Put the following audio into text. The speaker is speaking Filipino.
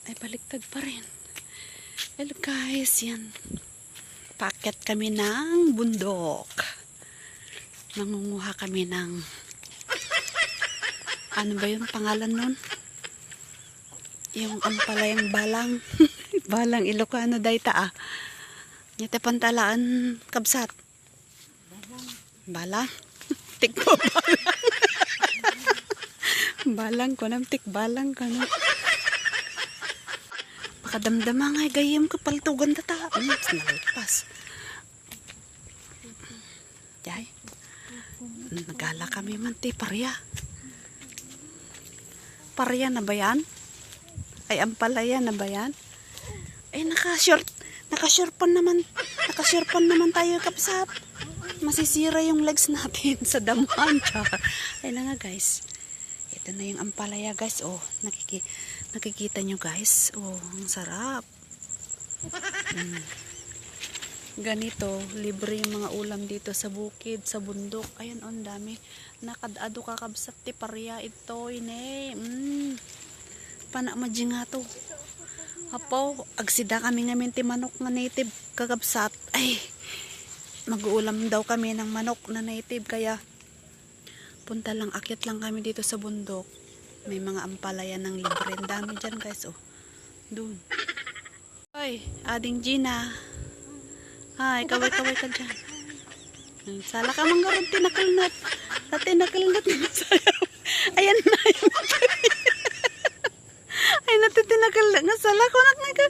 ay baliktad pa rin. Hello guys, yan. Paakyat kami ng bundok. Nangunguha kami ng ano ba yung pangalan nun? Yung ampalayang balang. Balang Ilocano dayta ah. Nyate pantalaan kabsat. Balang. Tikpo balang. Balang ko nam tik balang ka no. Pakadamdama nga gayem ka paltugan tata. Nalpas. Jay. Nagala kami man ti parya. Parya na ba yan? Ay ampalaya na ba yan? Ay nakashorpan naman tayo kapsat. Masisira yung legs natin sa damuhan. Ay na nga guys. Ito na yung ampalaya guys. Oh, nakikita nyo guys. Oh, ang sarap. Ganito, libre yung mga ulam dito sa bukid, sa bundok. Ayan, ang dami. Nakadado kakabsat ti parya ito. Ine. Panamaji nga to. Apo, agsida kami ngamin ti manok nga native kakabsat. Ay, mag-uulam daw kami ng manok na native. Kaya, punta lang, akyat lang kami dito sa bundok. May mga ampalaya ng libre. Ang dami dyan guys, oh. Doon. Ay, ading Gina. Ay, kaway-kaway ka dyan. Sala ka manggarod, tinakalnat. Tinakalnat na sayaw. Ayan na. Ay, natitinakalnat. Nga sala ko na nga.